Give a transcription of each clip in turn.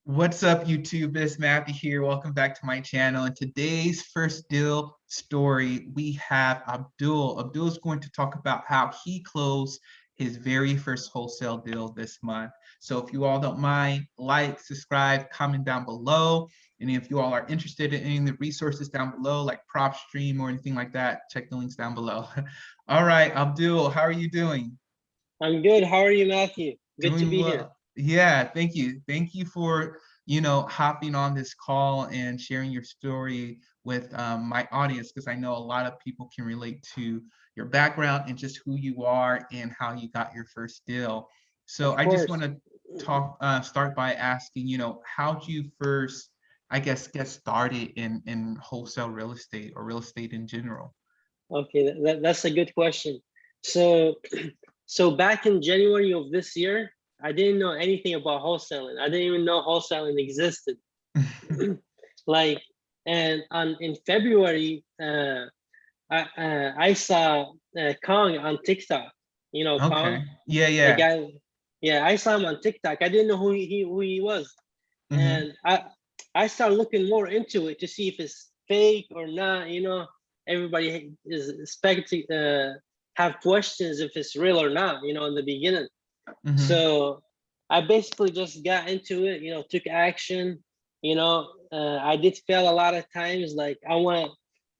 What's up, YouTube? It's Matthew here. Welcome back to my channel. In today's first deal story, we have Abdul. Abdul is going to talk about how he closed his very first wholesale deal this month. So if you all don't mind, like, subscribe, comment down below. And if you all are interested in any of the resources down below, like PropStream or anything like that, check the links down below. All right, Abdul, how are you doing? I'm good. How are you, Matthew? Good to Doing be here. well. Yeah, thank you. Thank you for, hopping on this call and sharing your story with my audience, because I know a lot of people can relate to your background and just who you are and how you got your first deal. So Of I just want course. to start by asking, how'd you first, I guess, get started in wholesale real estate or real estate in general? Okay, that's a good question. So, so back in January of this year, I didn't know anything about wholesaling. I didn't even know wholesaling existed. Like, and on in February, I saw Kong on TikTok. You know Kong, Okay. Yeah, the yeah. guy. Yeah, I saw him on TikTok. I didn't know who he was, Hmm. and I started looking more into it to see if it's fake or not. Everybody is expecting have questions if it's real or not. In the beginning. Hmm. So I basically just got into it. Took action. I did fail a lot of times. I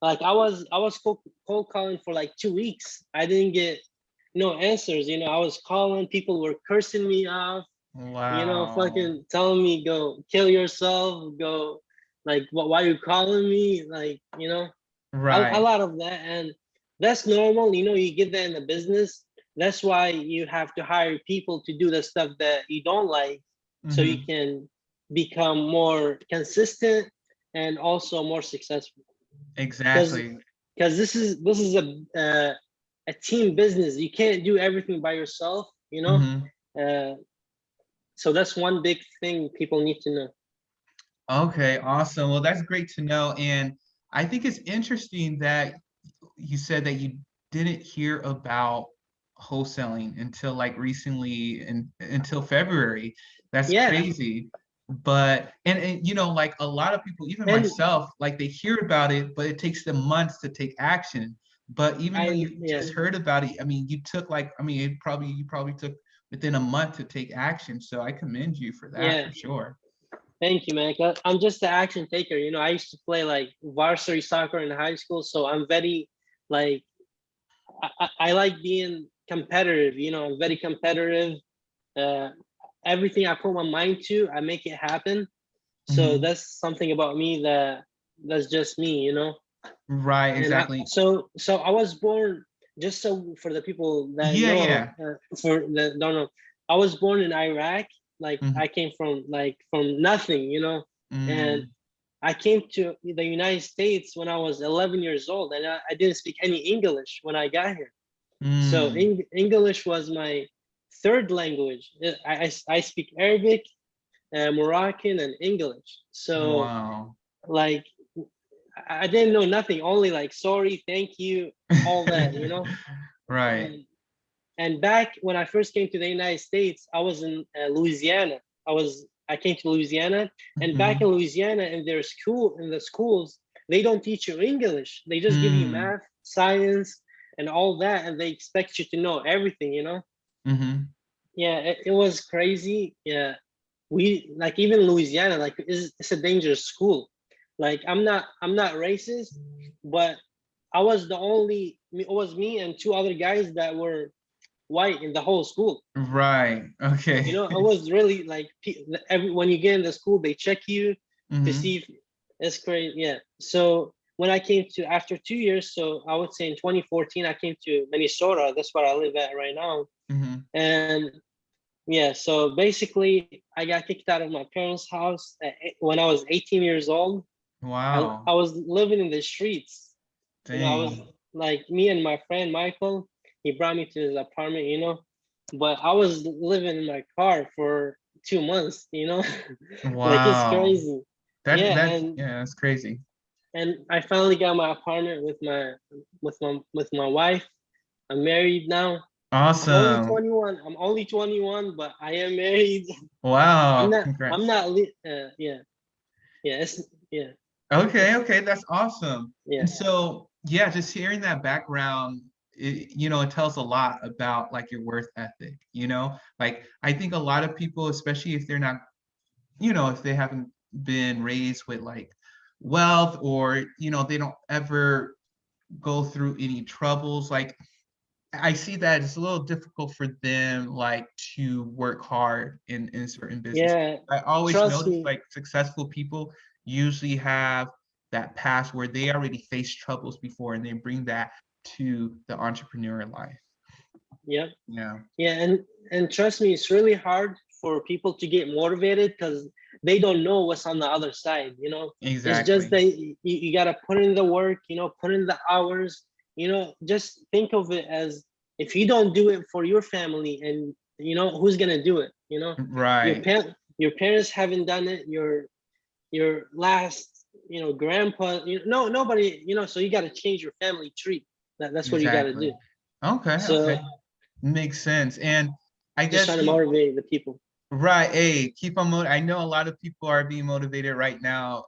was cold calling for like 2 weeks. I didn't get no answers. I was calling. People were cursing me off, Wow. fucking telling me go kill yourself, go like why you calling me? A Right. lot of that. And that's normal, you get that in the business. That's why you have to hire people to do the stuff that you don't like, so you Hmm. can become more consistent and also more successful. Because Exactly. this is a team business. You can't do everything by yourself. Hmm. uh, so that's one big thing people need to know. Okay, awesome. Well, that's great to know. And I think it's interesting that you said that you didn't hear about wholesaling until like recently and until February. That's Yeah. crazy. But and like a lot of people, even And myself, like they hear about it, but it takes them months to take action. But even though you yeah. just heard about it, I mean, you took like, I mean, you probably took within a month to take action. So I commend you for that Yeah. for sure. Thank you, man. 'Cause I'm just an action taker. I used to play like varsity soccer in high school, so I'm very like I like being competitive. I'm very competitive. Uh, Everything I put my mind to, I make it happen. So Hmm. that's something about me that's just me. Right, And exactly. so I was born, just so for the people that Yeah, know, yeah. for that don't know, I was born in Iraq. Like Hmm. I came from nothing. And Mm. I came to the United States when I was 11 years old, and I didn't speak any English when I got here. So Mm. English was my third language. I speak Arabic, Moroccan, and English. So Wow. like I didn't know nothing, only like sorry, thank you, all that. Right. And and back when I first came to the United States, I was in Louisiana. I came to Louisiana, and back in Hmm. Louisiana, in the schools, they don't teach you English. They just give you Mm. math, science, and all that, and they expect you to know everything. Hmm. Yeah, it was crazy. Yeah, we like even Louisiana, like it's a dangerous school. Like I'm not racist, but I was the only it was me and two other guys that were white in the whole school. Right. Okay. I was really like when you get in the school, they check you to see Hmm. if it's crazy. Yeah. So when I came to after 2 years, so I would say in 2014, I came to Minnesota. That's where I live at right now. Hmm. And yeah, so basically, I got kicked out of my parents' house when I was 18 years old. I Wow. was living in the streets. I was Dang. like me and my friend Michael. He brought me to his apartment. But I was living in my car for 2 months. Like it's Wow. crazy. That Yeah, that's and yeah, that's crazy. and I finally got my apartment with my wife. I'm married now. I'm only Awesome. 21. I'm only 21, but I am married. I'm Wow. not. I'm Congrats. not. Yeah. Yeah. It's yeah. Okay, It's okay, that's awesome. yeah. And so, yeah, just hearing that background, it tells a lot about like your worth ethic, Like I think a lot of people, especially if they're not, if they haven't been raised with like wealth or, they don't ever go through any troubles, like I see that it's a little difficult for them, like, to work hard in certain business. Yeah. I always Trust notice, me. like, successful people usually have that past where they already faced troubles before and they bring that to the entrepreneur life. Yeah. Yeah, Yeah. And trust me, it's really hard for people to get motivated because they don't know what's on the other side. It's just exactly. that you gotta put in the work. Put in the hours. Just think of it as if you don't do it for your family, and who's gonna do it. Your Right, your parents haven't done it. Your last grandpa, no, nobody, so you got to change your family tree. That's what you got to exactly. do. Okay, So okay. Makes sense. And I just trying guess to you motivate the people. Right. Hey, keep on I know a lot of people are being motivated right now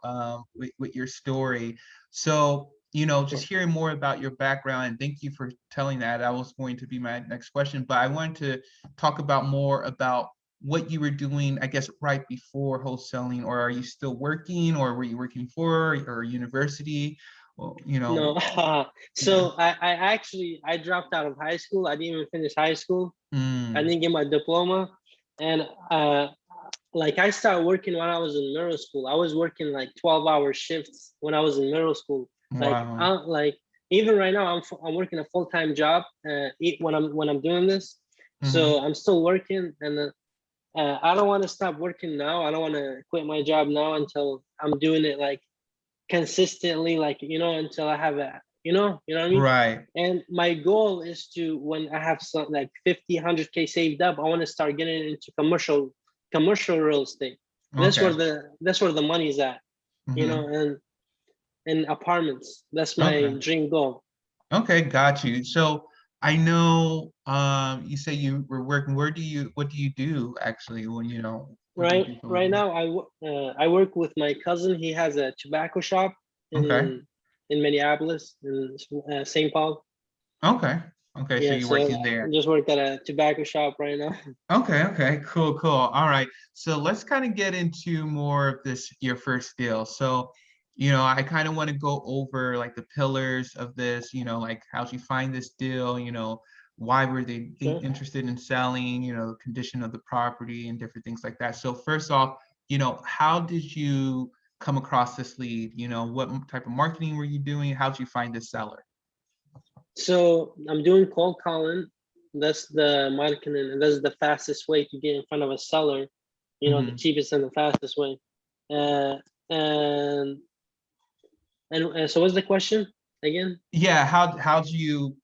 with your story. So, just hearing more about your background, and thank you for telling that. That was going to be my next question, but I wanted to talk about more about what you were doing, I guess, right before wholesaling, or are you still working, or were you working for or university? Well, No. yeah. So I dropped out of high school. I didn't even finish high school. I Mm, didn't get my diploma. And like I started working when I was in middle school. I was working like 12-hour shifts when I was in middle school. wow. Like even right now I'm working a full-time job when I'm doing this. Hmm. So I'm still working, and I don't want to stop working now. I don't want to quit my job now until I'm doing it like consistently, like until I have what I mean. Right. And my goal is to, when I have some like 50, 100K saved up, I want to start getting into commercial real estate. Okay. That's where the money's at, Hmm. and apartments. That's Okay. my dream goal. Okay, got you. So I know you say you were working. What do you do actually when what do you Right, do for a right living? now I work with my cousin. He has a tobacco shop Okay. in Minneapolis, in St. Paul. Okay. Okay, so Yeah, you're so working there. just work at a tobacco shop right now. Okay, okay, cool, cool. All right. So let's kind of get into more of this, your first deal. So, I kind of want to go over like the pillars of this, like how'd you find this deal, why were they Sure. interested in selling, the condition of the property and different things like that. So first off, how did you come across this lead? What type of marketing were you doing? How'd you find this seller? So I'm doing cold calling. That's the marketing, and that's the fastest way to get in front of a seller. The Hmm. cheapest and the fastest way. Uh, and so what's the question again? Yeah, how'd you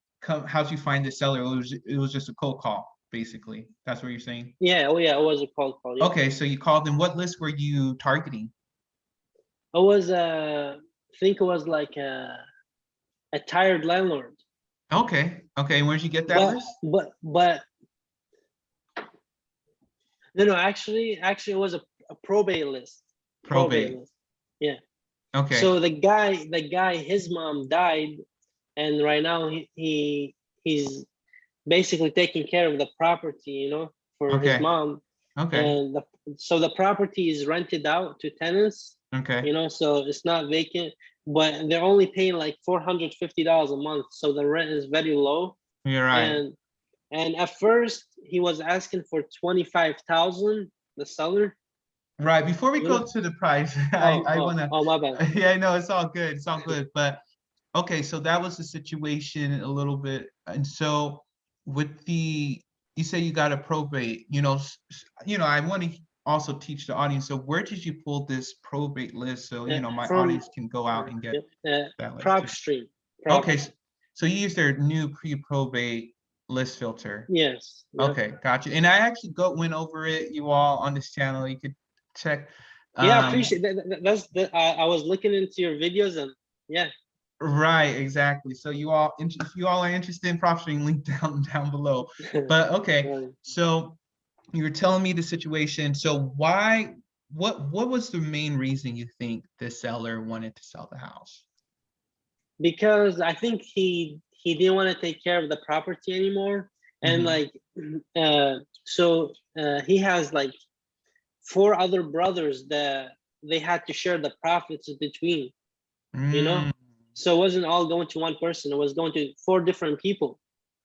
find the seller? It was just a cold call, basically. That's what you're saying. Yeah, oh yeah, it was a cold call. Yeah, Okay, so you called them. What list were you targeting? it was I think it was like a tired landlord, Okay, okay. Where'd you get that but list? but no, actually it was a probate list. Probate Probate. list. Yeah. Okay, So the guy, his mom died, and right now he's basically taking care of the property, for his okay, mom. okay, And so the property is rented out to tenants, okay. so it's not vacant, but they're only paying like $450 a month, so the rent is very low. You're right. And at first he was asking for 25,000, the seller, Right. Before we you know. go to the price, I Oh, I oh, wanna. oh, my bad. Yeah, I know it's all good. It's all good. But okay, so that was the situation a little bit. And so with you say you got a probate, I want to also teach the audience. So where did you pull this probate list so, my From audience can go out and get yep, that list prop too? stream, prop Okay, stream. so you use their new pre-probate list filter. Yes, yep. Okay, gotcha. And I actually went over it, you all on this channel. You could check. Yeah, I Um, appreciate that. That's the I was looking into your videos, and yeah. Right, exactly. So if you all are interested in profiting, link down below. But okay, Right. so you were telling me the situation. So why, what was the main reason you think the seller wanted to sell the house? Because I think he didn't want to take care of the property anymore, and Mm-hmm. like, he has like four other brothers that they had to share the profits between, you know. Mm, So it wasn't all going to one person; it was going to four different people.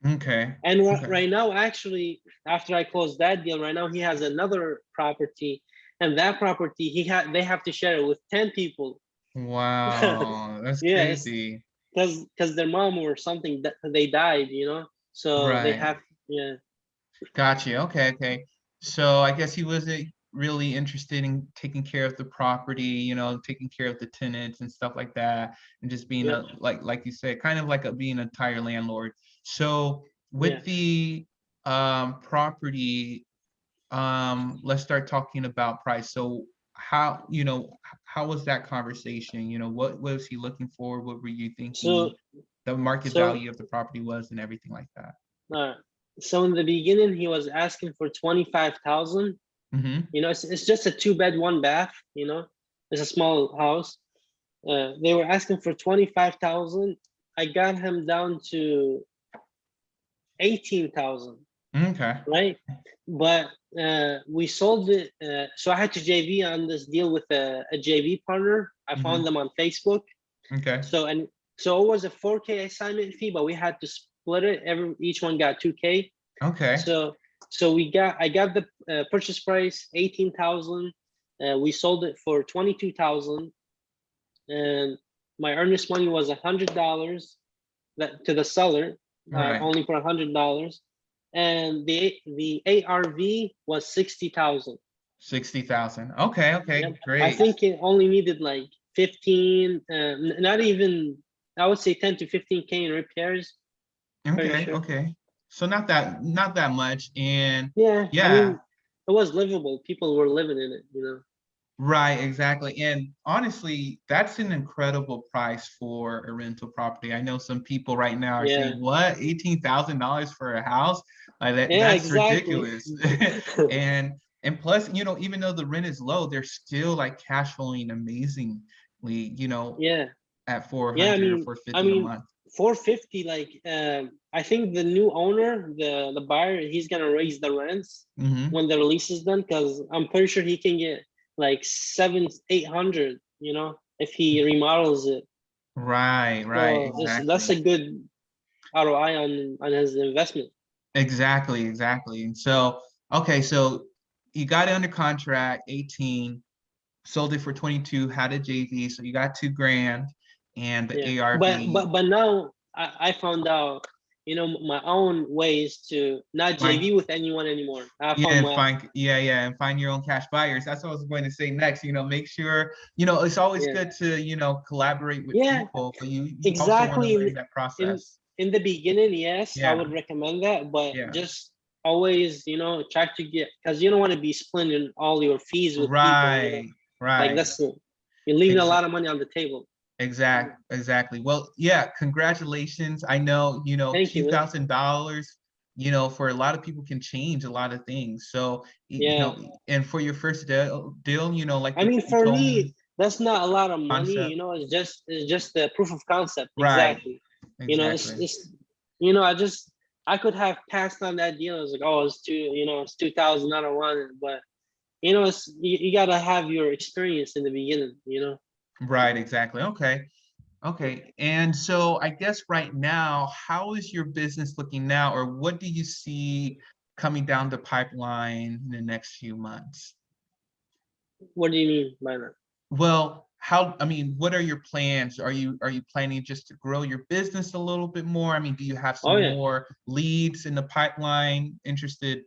okay. And Okay. right now, actually, after I closed that deal, right now he has another property, and that property they have to share it with 10 people. Wow, that's Yeah, it's crazy. because their mom or something that they died, so they Right. have. Yeah, Gotcha. Okay, okay. So I guess he wasn't really interested in taking care of the property, taking care of the tenants and stuff like that, and just being yeah, a like you said, kind of like being a tire landlord. So yeah. with the property, let's start talking about price. So how was that conversation? What was he looking for? What were you so thinking the market so value of the property was and everything like that? uh, so in the beginning he was asking for 25,000. Mm-hmm. It's just a 2 bed 1 bath. It's a small house. They were asking for 25,000. I got him down to 18,000, Okay. right? But we sold it. So I had to JV on this deal with a JV partner. I found Mm-hmm. them on Facebook. Okay. So it was a 4K assignment fee, but we had to split it. Each one got 2K. Okay. So I got the purchase price 18,000. We sold it for 22,000, and my earnest money was $100 that to the seller, Right. only for $100, and the ARV was 60,000. 60,000. Okay, okay, Yep. I great. think it only needed like 15, not even, I would say 10 to 15K in repairs. Pretty Okay, sure. okay. So not that much. And Yeah, I yeah, mean, it was livable. People were living in it. right, exactly. And honestly, that's an incredible price for a rental property. I know some people right now are Yeah, saying, what, $18,000 for a house? Like yeah, that's exactly. ridiculous. And plus, even though the rent is low, they're still like cash flowing amazingly, Yeah, at yeah. 400 or I 450 a mean, month. 450. Like, I think the new owner, the buyer, he's gonna raise the rents Hmm. when the lease is done, because I'm pretty sure he can get like 800. If he remodels it. Right, right, So that's exactly. a good ROI on his investment. Exactly, exactly. And so, okay, so you got it under contract, 18, sold it for 22, had a JV, so you got 2 grand and the Yeah, ARV. but now I found out, my own ways to not Find, JV with anyone anymore. I yeah, found and my find, yeah, yeah, and find your own cash buyers. That's what I was going to say next. Make sure, it's always yeah, good to, collaborate with yeah, people, but you also want to exactly. learn that In process. in the beginning, yes, I Yeah, would recommend that, but yeah. just always, try to get, because you don't want to be splitting all your fees with people. Right, Like, right. you're leaving a lot of money on the table. Exactly. Well, yeah, congratulations. I know, Thank you, man. $2,000, for a lot of people can change a lot of things. So, Yeah. and for your first deal, like I mean, you for told me, me, that's not a lot of money. concept. It's just the proof of concept. Right. Exactly. Exactly. I could have passed on that deal. It's like, oh, it's 2,000, not a one. But you gotta have your experience in the beginning. Right, exactly. Okay. Okay. And so I guess right now, how is your business looking now, or what do you see coming down the pipeline in the next few months? What do you mean by that? Well, I mean, what are your plans? Are you planning just to grow your business a little bit more? I mean, do you have Oh some yeah, more leads in the pipeline, interested,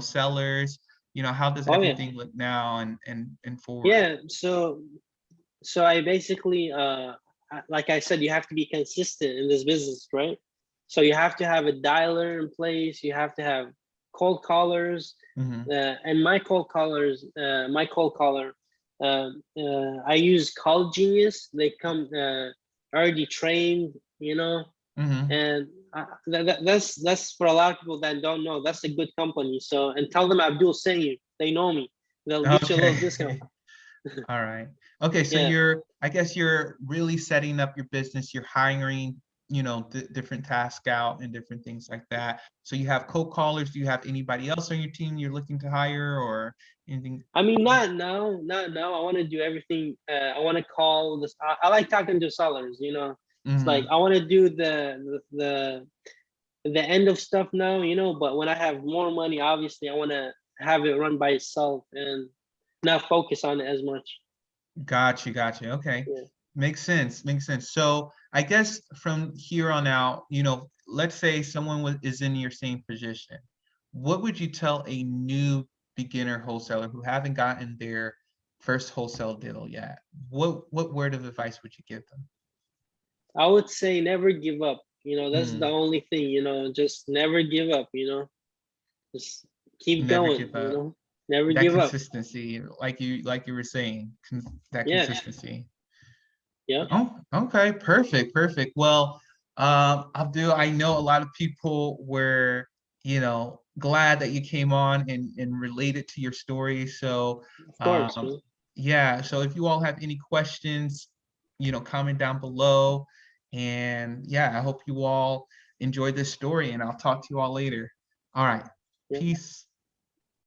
sellers? How does oh yeah, everything look now and forward? yeah. So I basically, like I said, you have to be consistent in this business, right? So you have to have a dialer in place. You have to have cold callers, Hmm. and my cold caller, I use Call Genius. They come. already trained, you know, Hmm. and that's for a lot of people that don't know. That's a good company. So, and tell them Abdul sent you. They know me. They'll get you a little discount. Okay. All right. Okay, so Yeah. I guess you're really setting up your business. You're hiring, different tasks out and different things like that. So you have co-callers. Do you have anybody else on your team you're looking to hire or anything? I mean, not now, not now. I want to do everything. I want to call this. I like talking to sellers. You know, it's like Hmm. I want to do the end of stuff now. You know, but when I have more money, obviously, I want to have it run by itself and not focus on it as much. Got you. Okay. Yeah. Makes sense. Makes sense. So I guess from here on out, let's say someone is in your same position. What would you tell a new beginner wholesaler who haven't gotten their first wholesale deal yet? What word of advice would you give them? I would say never give up. You know, that's the Hmm. only thing. You know, just never give up. You know, just keep Never going. give You up. know, never That give up. consistency, like you were saying, that Yeah. consistency. Yeah. Oh, okay, perfect, perfect. Well, Abdul, I know a lot of people were, glad that you came on and related to your story. So, Of course. um, Man. yeah. So if you all have any questions, comment down below. And yeah, I hope you all enjoyed this story, and I'll talk to you all later. All right, Yeah. peace.